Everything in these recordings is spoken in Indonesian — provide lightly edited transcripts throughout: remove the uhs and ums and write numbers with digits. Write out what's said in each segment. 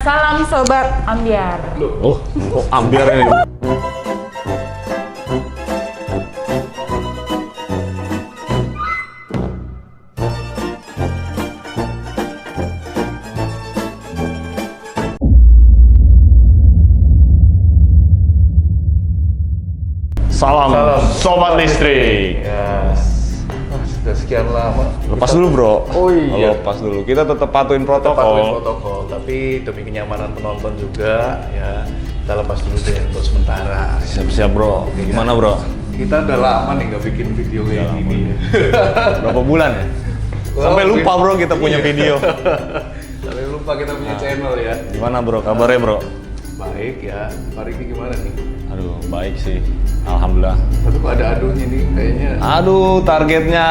Salam Sobat Ambiar. Oh, kok ambiar ini? Salam Sobat Listrik. Yes. Sudah sekian lama. Lepas dulu bro. Oh iya. Lepas dulu. Kita tetap patuhin Patuhin protokol. protokol, tapi demi kenyamanan penonton juga ya. Kita lepas dulu deh untuk sementara. Siap-siap bro. Gimana bro? Kita udah lama nih nggak bikin video kayak gini. Berapa bulan ya? Sampai lupa bro kita punya video. Sampai lupa kita punya channel ya. Gimana bro? Kabarnya bro? Baik ya. Pak Riki gimana nih? Aduh, baik sih. Alhamdulillah. Tapi kok ada aduhnya nih kayaknya. Aduh, targetnya.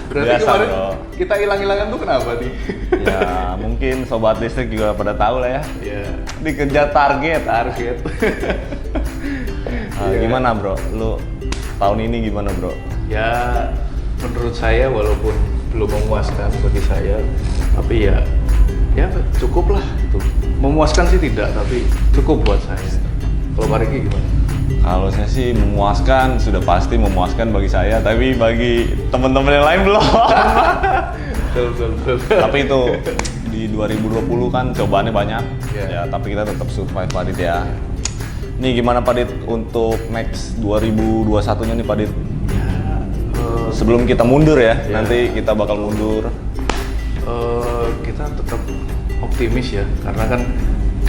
Berarti Biasa kemarin bro. kita hilang-hilangan tuh kenapa nih? Ya, mungkin Sobat Listrik juga pada tahu lah ya. Iya. Dikejar target. Target. Gimana bro? Lu tahun ini gimana bro? Ya, menurut saya walaupun belum memuaskan bagi saya, tapi ya cukup lah itu. Memuaskan sih tidak, tapi cukup buat saya. Kalau Pak Riki gimana? Kalau saya sih memuaskan, sudah pasti memuaskan bagi saya, tapi bagi teman-teman yang lain belum. Betul. Tapi itu di 2020 kan cobaannya banyak, Iya. ya. Tapi kita tetap survive Pak Dit ya. Nih gimana Pak Dit untuk next 2021-nya nih Pak Dit? Sebelum kita mundur ya, Iya. nanti kita bakal mundur. Kita tetap optimis ya, karena kan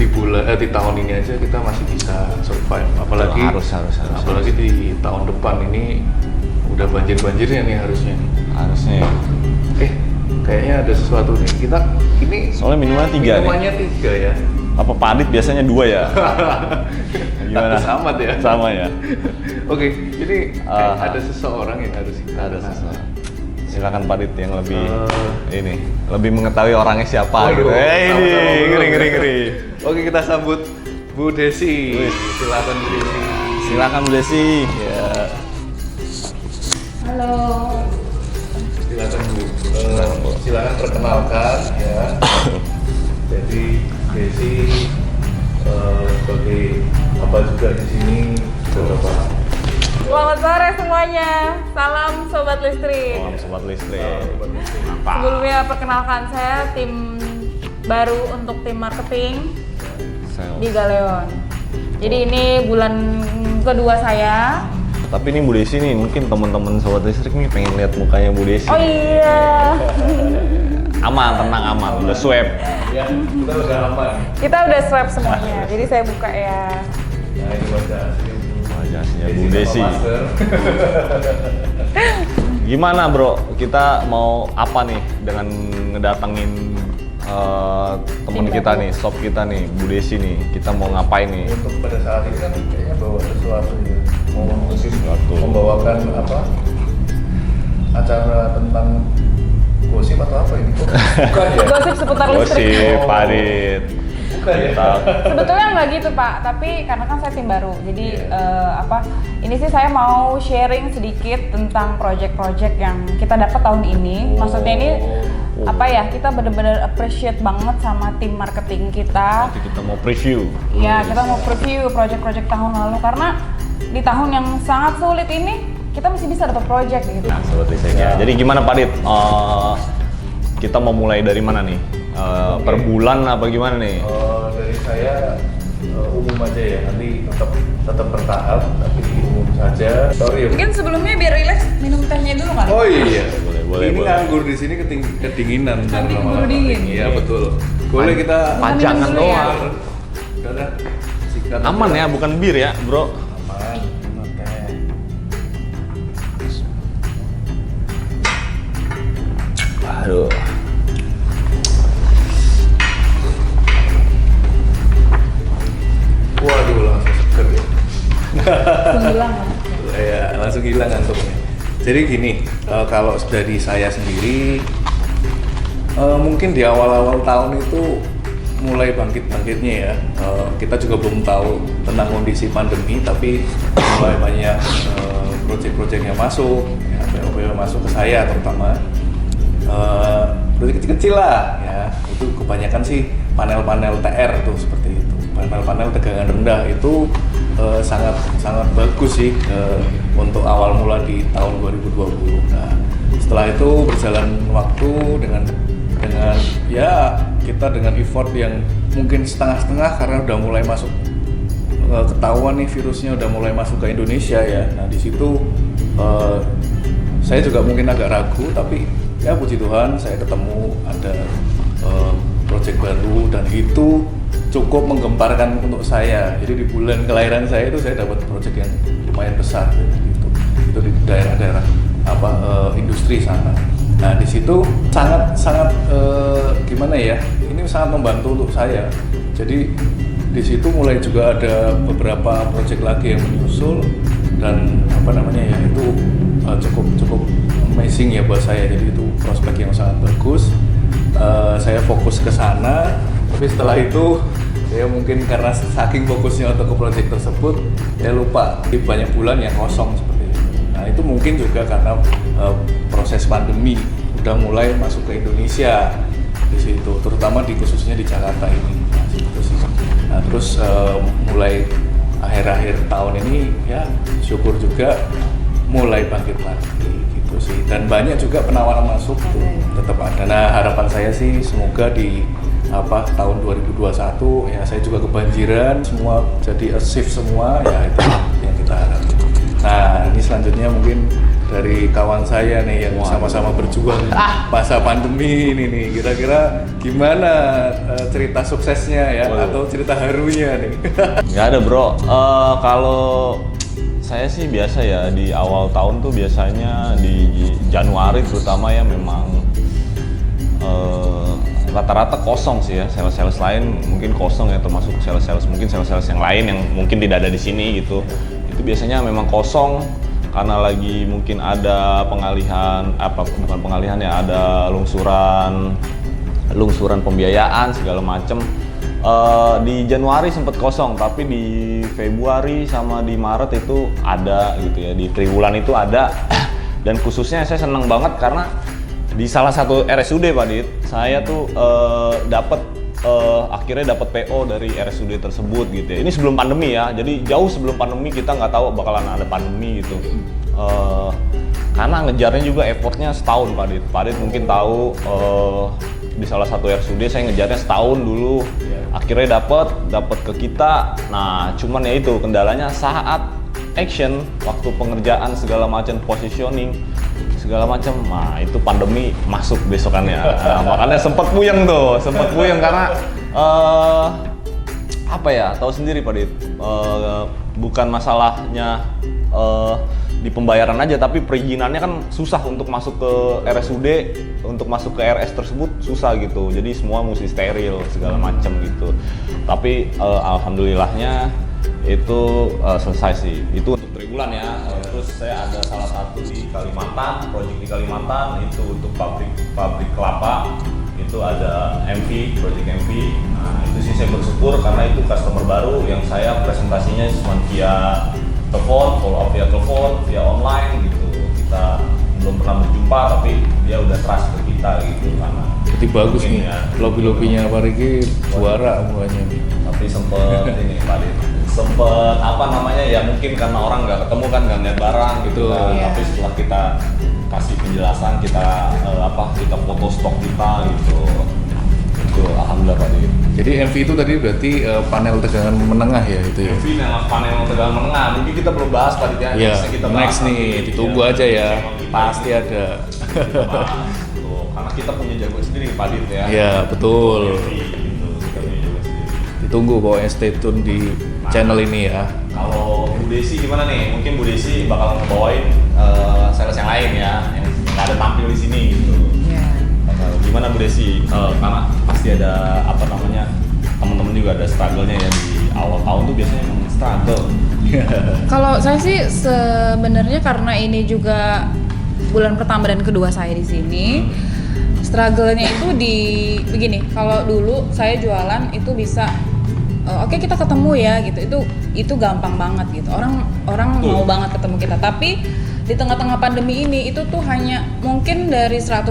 di tahun ini aja kita masih bisa survive, apalagi Harus. apalagi di tahun depan ini udah banjir-banjirnya nih harusnya. Harusnya. Kayaknya ada sesuatu nih. Kita ini Soalnya minumannya 3 nih. minumannya 3 ya. Apa Pak Dit biasanya 2 ya? Gimana? Sama ya. Sama ya. Oke, ini ada seseorang yang harus kita Ada kenal. sesuatu. Silakan Pak Dit yang lebih lebih mengetahui orangnya siapa gitu. Waduh, sama-sama, bro. Ngeri. Oke, kita sambut Bu Desi. Wih. Silakan Bu Desi. Silakan Bu Desi. Ya, Halo. silakan Bu. Silakan perkenalkan ya. Jadi Desi sebagai apa juga di sini beberapa. Selamat sore semuanya. Salam Sobat Listrik. Salam Sobat Listrik. Sebelumnya perkenalkan saya tim baru untuk tim marketing di Galeon. Jadi ini bulan kedua saya. Tapi ini Bu Desi nih, mungkin teman-teman Sobat Listrik nih pengen lihat mukanya Bu Desi. Oh iya. Aman, tenang aman, udah swab. Ya, kita udah aman. Kita udah swab semuanya. Jadi saya buka ya. Nah, ini wajah asli. Wajahnya Bu Desi. Master. Gimana bro, kita mau apa nih dengan ngedatengin temen Tim kita baru. nih, shop kita nih, Bu Desi nih. Kita mau ngapain nih? Untuk pada saat ini kan kayaknya bawa sesuatu ya. Mau Sesuatu. membawakan apa? Acara tentang gosip atau apa ini? Bukan ya? Gosip seputar listrik. Gosip, Pak Dit. Bukan ya? Kita Sebetulnya nggak gitu Pak, tapi karena kan saya tim baru, jadi ini sih saya mau sharing sedikit tentang project-project yang kita dapat tahun ini. Maksudnya ini kita benar-benar appreciate banget sama tim marketing kita. nanti kita mau preview. Ya, kita mau preview project-project tahun lalu karena di tahun yang sangat sulit ini kita masih bisa dapat project gitu. Nah, Sobat Listrik ya. Jadi gimana Pak Dit? Kita mau mulai dari mana nih? Per bulan apa gimana nih? Dari saya umum aja ya. Nanti tetap bertahap, tapi umum saja. Sorry ya. Mungkin sebelumnya biar relax minum tehnya dulu kan? Oh iya. Boleh. Ini nganggur di sini kedinginan ntar Nanti lama-lama. keburu dingin. Iya betul. Boleh kita Pajangan minum dulu ya. doang. Udah. Sikat. Aman ya, bukan bir ya, bro. Aman. Oke. Aduh. Waduh, langsung seger ya. Hilang. Ya, langsung hilang ngantuknya. Jadi gini, kalau dari saya sendiri, mungkin di awal-awal tahun itu mulai bangkit-bangkitnya ya. Kita juga belum tahu tentang kondisi pandemi, tapi mulai banyak proyek-proyek yang masuk, ya, PO-PO masuk ke saya terutama. Proyek kecil-kecil lah, ya. Itu kebanyakan sih panel-panel TR tuh seperti itu. Panel-panel tegangan rendah itu sangat bagus sih untuk awal mula di tahun 2020. Nah, setelah itu berjalan waktu dengan ya kita dengan effort yang mungkin setengah-setengah karena udah mulai masuk ketahuan nih virusnya udah mulai masuk ke Indonesia ya. Nah, di situ saya juga mungkin agak ragu, tapi ya puji Tuhan saya ketemu ada project baru dan itu cukup menggemparkan untuk saya. Jadi di bulan kelahiran saya itu saya dapat project yang lumayan besar gitu. Itu di daerah-daerah industri sana. Nah, di situ sangat gimana ya? Ini sangat membantu untuk saya. Jadi di situ mulai juga ada beberapa project lagi yang menyusul dan itu cukup amazing ya buat saya. Jadi itu prospek yang sangat bagus. Saya fokus ke sana, tapi setelah itu saya mungkin karena saking fokusnya untuk ke proyek tersebut, saya lupa di banyak bulan yang kosong seperti itu. Nah, itu mungkin juga karena proses pandemi udah mulai masuk ke Indonesia di situ, terutama khususnya di Jakarta ini. Nah, gitu sih. Nah, terus mulai akhir-akhir tahun ini ya syukur juga mulai bangkit lagi gitu sih, dan banyak juga penawaran masuk tuh tetap ada. Nah, harapan saya sih semoga di tahun 2021 ya saya juga kebanjiran semua jadi achieve semua ya, itu yang kita harapkan. Nah, ini selanjutnya mungkin dari kawan saya nih yang sama-sama berjuang masa pandemi ini nih, kira-kira gimana cerita suksesnya ya atau cerita harunya nih? Nggak ada bro, kalau saya sih biasa ya di awal tahun tuh biasanya di Januari terutama ya memang rata-rata kosong sih ya, sales-sales lain mungkin kosong ya, termasuk sales-sales yang lain yang mungkin tidak ada di sini gitu. Itu biasanya memang kosong karena lagi mungkin ada pengalihan bukan pengalihan ya, ada lungsuran pembiayaan segala macem. Di Januari sempat kosong, tapi di Februari sama di Maret itu ada gitu ya, di triwulan itu ada. Dan khususnya saya senang banget karena di salah satu RSUD Pak Dit, saya tuh akhirnya dapat PO dari RSUD tersebut gitu ya. Ini sebelum pandemi ya, jadi jauh sebelum pandemi, kita nggak tahu bakalan ada pandemi gitu. Karena ngejarnya juga effortnya setahun Pak Dit. Pak Dit mungkin tahu di salah satu RSUD saya ngejarnya setahun dulu, akhirnya dapat ke kita. Nah, cuman ya itu kendalanya saat action, waktu pengerjaan segala macam, positioning segala macam, nah itu pandemi masuk besokannya. Nah, makanya sempat puyeng karena tahu sendiri Pak Dit, bukan masalahnya di pembayaran aja, tapi perizinannya kan susah untuk masuk ke RSUD, untuk masuk ke RS tersebut susah gitu. Jadi semua mesti steril segala macam gitu. Tapi alhamdulillahnya itu selesai sih. Itu untuk triwulan ya. Terus saya ada salah satu di Kalimantan, proyek di Kalimantan itu untuk pabrik kelapa. Itu ada proyek MV. Nah, itu sih saya bersyukur karena itu customer baru yang saya presentasinya cuma via telepon, follow up via telepon, via online gitu. Kita belum pernah berjumpa tapi dia udah trust ke kita gitu karena. Jadi bagus nih ya. Lobby-lobbynya Pak Riki juara semuanya nih. Tapi sempet ini Pak Dit, ya mungkin karena orang nggak ketemu kan, nggak lihat barang gitu kan. Tapi setelah kita kasih penjelasan, kita foto stok kita gitu. Itu alhamdulillah Pak Dit. Jadi MV itu tadi berarti panel tegangan menengah ya itu ya? MV panel tegangan menengah, mungkin kita belum bahas Pak Dit ya. Iya, kita next nih, ditunggu aja ya, pasti ada. Karena kita punya jago sendiri Pak Dit ya. Iya, betul. Ditunggu pokoknya, stay tune di channel ini ya. Kalau Bu Desi gimana nih? Mungkin Bu Desi bakal ngebawain sales yang lain ya, yang nggak ada tampil di sini gitu. Gimana Bu Desi? Karena pasti ada teman-teman juga ada struggle-nya ya di awal tahun tuh biasanya memang struggle. Kalau saya sih sebenarnya karena ini juga bulan pertama dan kedua saya di sini, struggle-nya itu begini. Kalau dulu saya jualan itu bisa oke, kita ketemu ya gitu. Itu gampang banget gitu. Orang mau banget ketemu kita. Tapi di tengah-tengah pandemi ini itu tuh hanya mungkin dari 100%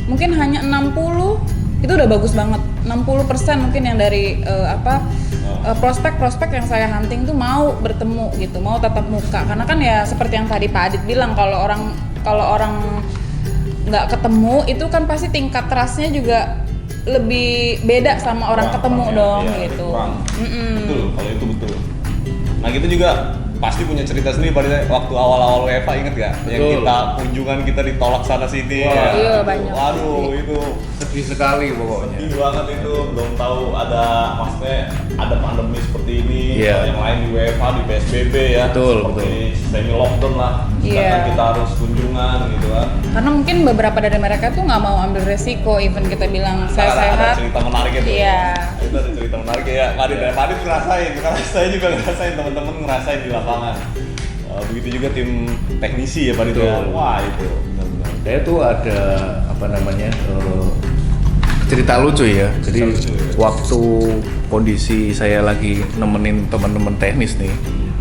mungkin hanya 60 itu udah bagus banget. 60% mungkin yang dari prospek-prospek yang saya hunting tuh mau bertemu gitu, mau tatap muka. Karena kan ya seperti yang tadi Pak Adit bilang, kalau orang nggak ketemu itu kan pasti tingkat trust-nya juga lebih beda sama orang ketemu dong gitu. Betul, kalau itu betul. Nah gitu juga pasti punya cerita sendiri pada waktu awal-awal WFA, inget gak? Yang kita kunjungan kita ditolak sana sini. Wah, iya banyak. Waduh itu sedih sekali pokoknya. sedih banget itu, belum tahu maksudnya ada pandemi seperti ini, Iya. yang lain di WFA, di PSBB ya, Betul, seperti semi lockdown lah, sedangkan Iya. kita harus kunjungan gitu kan. Karena mungkin beberapa dari mereka tuh nggak mau ambil resiko, even kita bilang saya Ada sehat. cerita menarik itu. Iya. Itu ada cerita menarik ya. Madit ngerasain, karena saya juga ngerasain, teman-teman ngerasain di lapangan. Begitu juga tim teknisi ya Madit ya. Betul. Wah itu benar-benar. Saya tuh ada cerita lucu ya. Jadi Cerita lucu, ya. waktu kondisi saya lagi nemenin teman-teman teknis nih,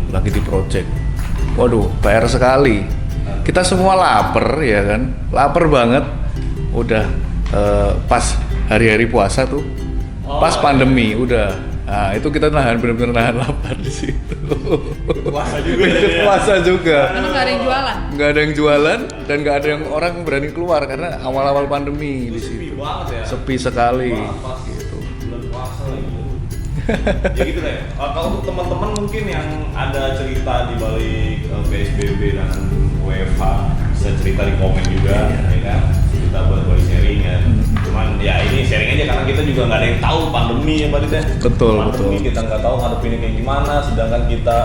lagi di project. Waduh, PR sekali. Kita semua lapar ya kan, lapar banget. Udah pas hari-hari puasa tuh, pas pandemi udah. Nah, itu kita benar-benar nahan lapar di situ. Puasa juga ya. Ikut puasa juga. Karena nggak ada yang jualan. Nggak ada yang jualan dan nggak ada yang orang berani keluar karena awal-awal pandemi di Sepi situ. banget ya. Sepi sekali. Pas Gitu. bulan puasa lagi. Ya gitu deh. Kalau untuk teman-teman mungkin yang ada cerita di balik PSBB dan WFH, bisa cerita di komen juga, ya kan? Kita buat sharing ya. Cuman ya ini sharing aja karena kita juga nggak ada yang tahu pandemi ya Pak Dit ya. Betul, Pandemi betul. kita nggak tahu ngadepinnya kayak gimana, sedangkan kita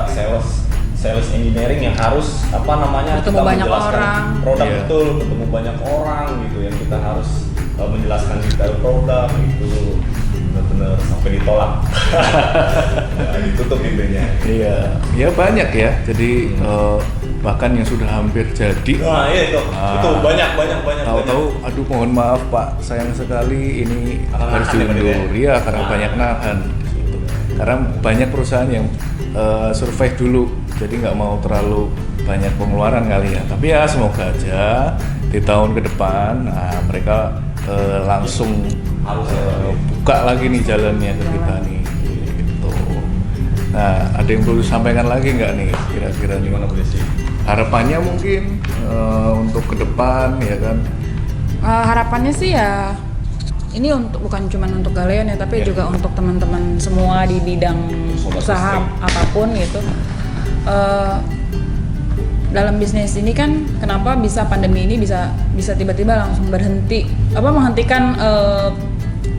sales engineering yang harus Ketemu kita banyak menjelaskan orang. produk. Iya. Betul, ketemu banyak orang gitu yang kita harus menjelaskan detail produk itu benar-benar sampai ditolak. Ya, ditutup pintunya. Iya, ya banyak ya. Jadi bahkan yang sudah hampir jadi. Nah, iya itu. Itu banyak. Tahu-tahu, aduh mohon maaf Pak, sayang sekali ini Karena harus nahan ya, diundur. Pak, Iya, karena Nah. banyak nahan di situ. Karena banyak perusahaan yang survive dulu, jadi nggak mau terlalu banyak pengeluaran kali ya. Tapi ya semoga aja di tahun ke depan, mereka langsung Harus buka lagi nih jalannya ke kita nih. Gitu. Nah, ada yang perlu disampaikan lagi nggak nih kira-kira nih? gimana Bu Desi? Harapannya mungkin untuk ke depan ya kan? Harapannya sih ya ini bukan cuma untuk Galeon ya, tapi Iya. juga untuk teman-teman semua di bidang Sobat usaha listrik. apapun gitu. Dalam bisnis ini kan kenapa bisa pandemi ini bisa tiba-tiba langsung menghentikan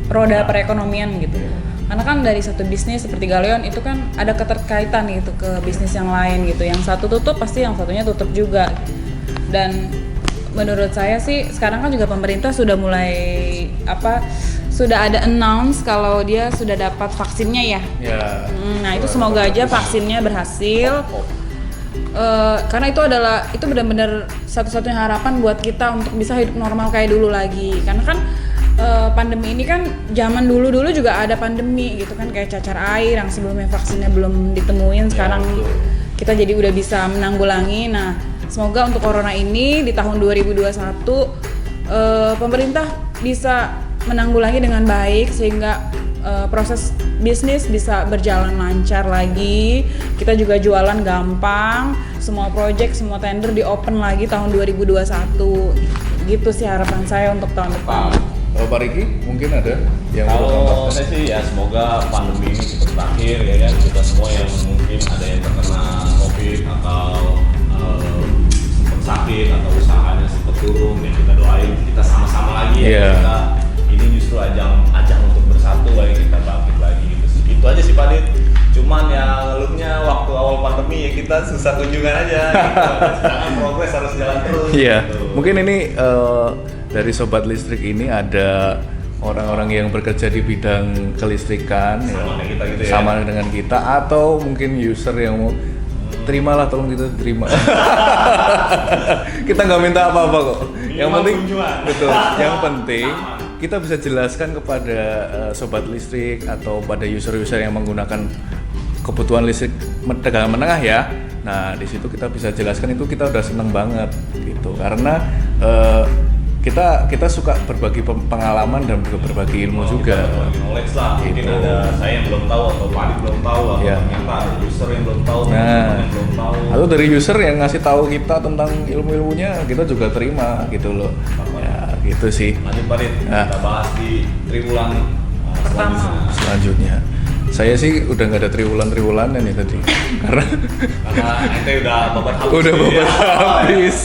roda perekonomian gitu. Karena kan dari satu bisnis seperti Galeon itu kan ada keterkaitan gitu ke bisnis yang lain gitu. Yang satu tutup pasti yang satunya tutup juga. Dan menurut saya sih sekarang kan juga pemerintah sudah mulai sudah ada announce kalau dia sudah dapat vaksinnya ya. Ya. Nah itu semoga aja vaksinnya berhasil. Karena itu benar-benar satu-satunya harapan buat kita untuk bisa hidup normal kayak dulu lagi. Karena kan pandemi ini kan zaman dulu juga ada pandemi gitu kan, kayak cacar air yang sebelumnya vaksinnya belum ditemuin, sekarang kita jadi udah bisa menanggulangi. Nah semoga untuk corona ini di tahun 2021 pemerintah bisa menanggulangi dengan baik sehingga proses bisnis bisa berjalan lancar lagi. Kita juga jualan gampang, semua project, semua tender di open lagi tahun 2021. Gitu sih harapan saya untuk tahun depan. Kalau Pak Riki mungkin ada yang perlu Kalau tambahkan? saya sih ya semoga pandemi ini cepat berakhir ya kan, kita semua yang mungkin ada yang terkena COVID atau sempat sakit atau usahanya sempat turun ya, kita doain kita sama-sama lagi ya. Iya. Kita ini justru ajang untuk bersatu lagi, kita bangkit lagi gitu sih. Itu aja sih Pak Dit. Cuman ya ngeluhnya waktu awal pandemi ya kita susah kunjungan aja gitu. Sedangkan progres harus jalan terus. Iya, gitu. mungkin ini dari Sobat Listrik ini ada orang-orang yang bekerja di bidang kelistrikan Sama dengan kita gitu ya. sama dengan kita, atau mungkin user yang mau terimalah, tolong kita terima. Kita nggak minta apa-apa kok. Yang Minimal penting kunjungan. betul. Yang penting kita bisa jelaskan kepada Sobat Listrik atau pada user-user yang menggunakan kebutuhan listrik tegangan menengah ya. Nah di situ kita bisa jelaskan, itu kita udah seneng banget gitu, karena kita kita suka berbagi pengalaman dan berbagi ilmu juga. Berbagi knowledge lah. Mungkin Gitu. ada saya yang belum tahu atau Pak Adit belum tahu atau Iya. ternyata ada user yang belum tahu, Nah, teman-teman yang belum tahu. atau dari user yang ngasih tahu kita tentang ilmu-ilmunya, kita juga terima gitu loh. Ya, gitu sih. Lanjut Pak Adit, Nah. kita bahas di triwulan Pertama. Selanjutnya, saya sih udah nggak ada triwulan-triwulanan nih tadi, karena Karena ente udah babat habis. udah nih, babat ya. habis,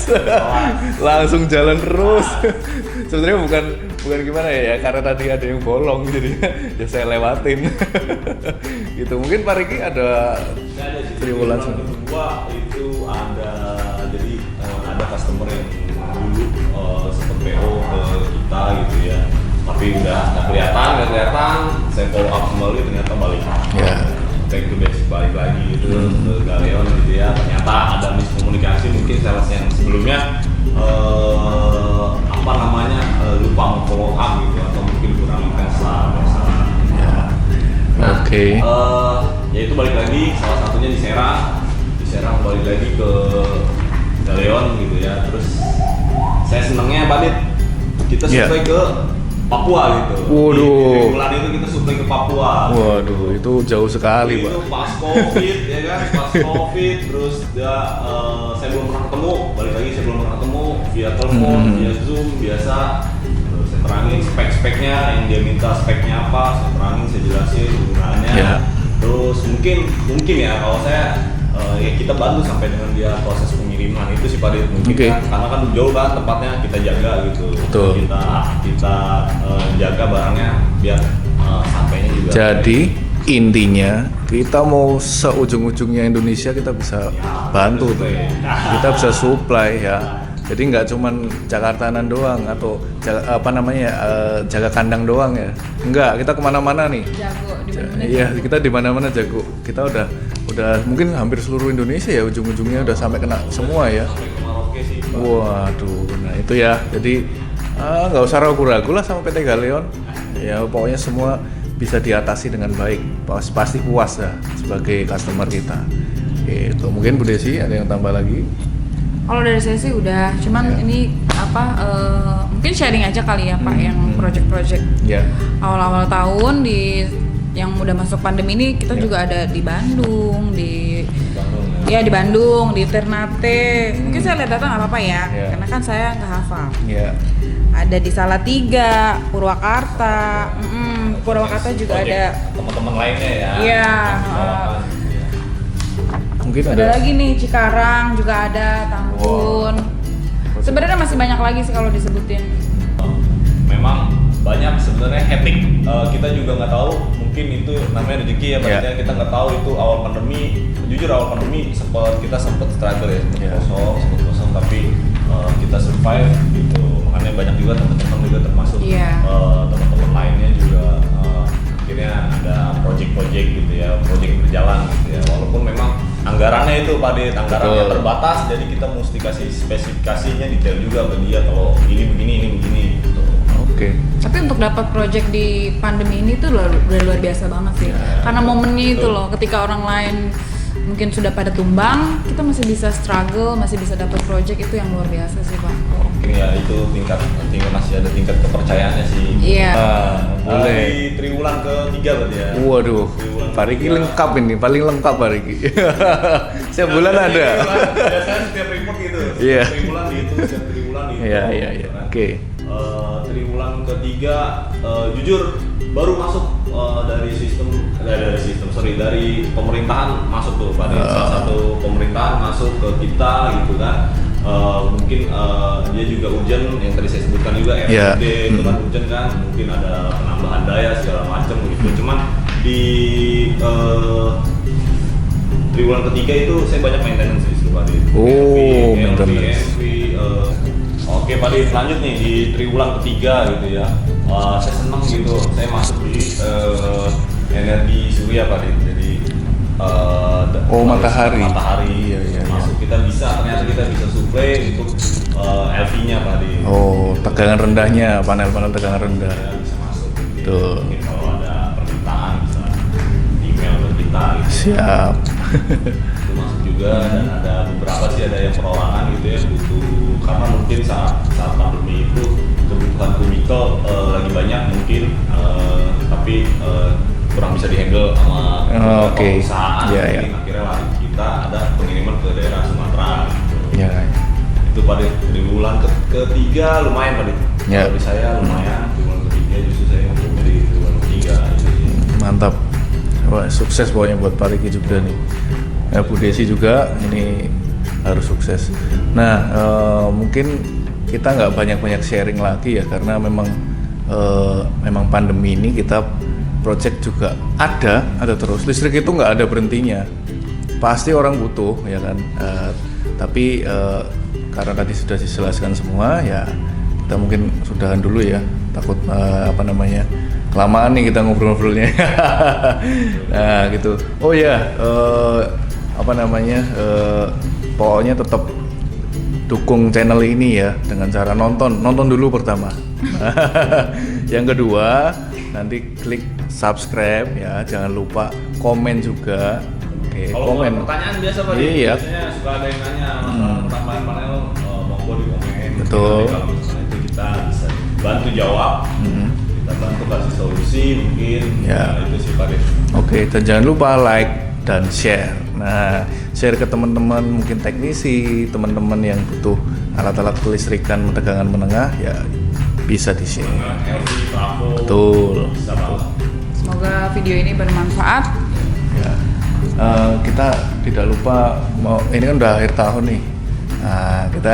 langsung jalan terus. Sebenarnya bukan gimana ya, karena tadi ada yang bolong jadi ya saya lewatin. Gitu. Mungkin Pak Riki ada Nggak ada sih. triwulan kedua itu ada, jadi ada customer yang dulu sempat PO ke kita gitu ya, tapi udah nggak kelihatan, saya follow up kembali ternyata balik. ya. Back to basic, balik lagi gitu ke Galeon gitu ya, ternyata ada miskomunikasi mungkin sales yang sebelumnya lupa mau follow up gitu atau mungkin kurang intens lah biasa. Ya. Oke. Ya itu balik lagi, salah satunya di Serang balik lagi ke Galeon gitu ya. Terus saya senengnya Pak Dit, kita Iya. supply ke Papua gitu. Waduh. Di bulan itu kita supply ke Papua. Waduh, itu jauh sekali, Pak. Itu pas COVID ya kan, pas COVID terus dia saya belum pernah ketemu, balik lagi saya belum pernah ketemu via telepon, via Zoom biasa. Terus saya terangin spek-speknya, yang dia minta speknya apa, saya terangin, saya jelasin penggunaannya. Ya. Terus mungkin ya kalau saya ya kita bantu sampai dengan dia proses pengiriman itu sih Pak Dit, mungkin Oke. kan karena kan jauh kan tempatnya, kita jaga gitu. Betul. Kita jaga barangnya biar sampainya juga. Jadi intinya kita mau seujung-ujungnya Indonesia kita bisa bantu tuh, kita bisa supply ya. Jadi nggak cuman Jakartaan doang atau jaga kandang doang ya. Enggak, kita kemana-mana nih. Jago di mana? Iya, kita di mana-mana jago. Kita udah mungkin hampir seluruh Indonesia ya, ujung-ujungnya udah sampai kena semua ya. Sampai ke Merauke sih. Waduh, nah itu ya. Jadi nggak usah ragu-ragu lah sama PT Galeon. Ya pokoknya semua bisa diatasi dengan baik. Pasti puas ya sebagai customer kita. Gitu. Mungkin Bu Desi ada yang tambah lagi? Kalau dari saya sih udah, cuman Ya. ini mungkin sharing aja kali ya Pak, yang project-project Ya. awal-awal tahun yang udah masuk pandemi ini kita Ya. juga ada di Bandung, di Bandung, ya di Bandung, di Ternate. Mungkin saya lihat data nggak apa-apa ya, Ya. karena kan saya nggak hafal. Ya. Ada di Salatiga, Purwakarta, Purwakarta juga Project ada. teman-teman lainnya ya. Iya, Misalkan, ya. Mungkin Ada lagi nih Cikarang juga ada, Tambun. Wow. Sebenarnya masih banyak lagi sih kalau disebutin. Memang banyak sebenarnya hectic. Kita juga nggak tahu, mungkin itu namanya rezeki ya, Yeah. berarti kita nggak tahu itu awal pandemi. Jujur awal pandemi kita sempat struggle ya, sempat Yeah. kosong, tapi kita survive gitu. Makanya banyak juga teman-teman juga termasuk Yeah. teman-teman lainnya juga akhirnya ada project-project gitu ya, project berjalan gitu ya. Walaupun memang anggarannya itu Pak Dit, anggarannya Betul. terbatas, jadi kita mesti kasih spesifikasinya detail juga ke dia kalau ini begini gitu. Oke. Tapi untuk dapat project di pandemi ini tuh udah luar biasa banget sih. Ya, Karena momennya itu betul. loh, ketika orang lain mungkin sudah pada tumbang, kita masih bisa struggle, masih bisa dapat project, itu yang luar biasa sih Pak. Mungkin ya itu tingkat masih ada tingkat kepercayaannya sih. Iya. Boleh. Di triwulan ketiga berarti ya. Waduh, Pak Riki lengkap ini, paling lengkap Pak Riki. Setiap bulan ada. Biasanya setiap report gitu. Iya. Setiap triwulan gitu, setiap triwulan gitu. Iya. Oke. Triwulan ketiga, jujur baru masuk dari pemerintahan masuk tuh Pak. Salah satu pemerintahan masuk ke kita gitu kan. Mungkin dia juga urgent yang tadi saya sebutkan juga Iya. RSUD itu kan urgent kan, mungkin ada penambahan daya segala macam gitu. Cuman di triwulan ketiga itu saya banyak maintenance sih Pak. Oh, maintenance. Oke Pak Dit, lanjut nih di triwulan ketiga gitu ya. Saya senang gitu, saya masuk di energi surya Pak Dit. Jadi matahari. Matahari. Iya. Masuk ternyata kita bisa supply untuk LV-nya Pak Dit. Oh, tegangan rendahnya, panel-panel tegangan rendah. Ya, bisa masuk. Gitu. Tuh. Mungkin kalau ada permintaan bisa email ke kita gitu. Siap. Itu masuk juga, dan ada beberapa sih ada yang perorangan gitu ya, butuh karena mungkin saat pandemi itu kebutuhan kebutuhan kubikel lagi banyak mungkin, tapi kurang bisa dihandle sama perusahaan. Iya, iya. Mungkin akhirnya lah kita ada pengiriman ke daerah Sumatera. Gitu. Ya. Itu pada di bulan ketiga lumayan pada. Ya. Kalau di saya lumayan, di bulan ketiga justru saya ngomongnya di bulan ketiga. Mantap. Wah, sukses pokoknya buat Pak Riki juga nih. Ya, Bu Desi juga ini harus sukses. Nah, mungkin kita nggak banyak-banyak sharing lagi ya karena memang pandemi ini kita project juga ada terus. Listrik itu nggak ada berhentinya. Pasti orang butuh ya kan. Tapi karena tadi sudah dijelaskan semua ya kita mungkin sudahan dulu ya. Takut kelamaan nih kita ngobrol-ngobrolnya. Nah gitu. Oh ya, pokoknya tetap dukung channel ini ya dengan cara nonton dulu pertama. Yang kedua nanti klik subscribe ya, jangan lupa komen juga. Oke, Kalau komen. pertanyaan biasa Pak, Iya. biasanya suka ada yang nanya masalah panel monggo di komen. Betul. Nanti kalau misalnya itu kita bisa bantu jawab. Kita bantu kasih solusi mungkin. Ya. Nah, itu sih Pak. Oke, dan jangan lupa like dan share. Nah, share ke teman-teman mungkin teknisi, teman-teman yang butuh alat-alat kelistrikan tegangan menengah ya bisa di-share. LG, Bravo. Betul. Bisa banget. Semoga video ini bermanfaat. Ya. Kita tidak lupa ini kan udah akhir tahun nih. Nah, kita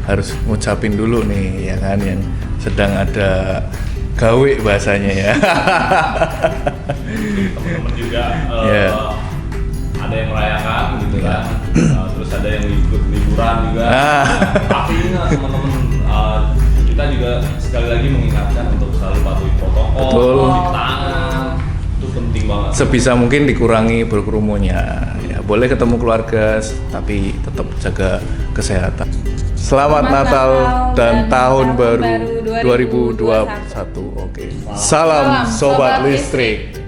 harus ngucapin dulu nih ya kan yang sedang ada gawe bahasanya ya. Teman-teman juga Yeah. ada yang merayakan gitu kan. Terus ada yang ikut liburan juga. Tapi ingat teman-teman, kita juga sekali lagi mengingatkan untuk selalu patuhi protokol, Betul. cuci tangan. Itu penting banget. Sebisa mungkin dikurangi berkerumunnya. Ya, boleh ketemu keluarga tapi tetap jaga kesehatan. Selamat Natal dan tahun baru 2021. Oke. Salam Sobat Listrik.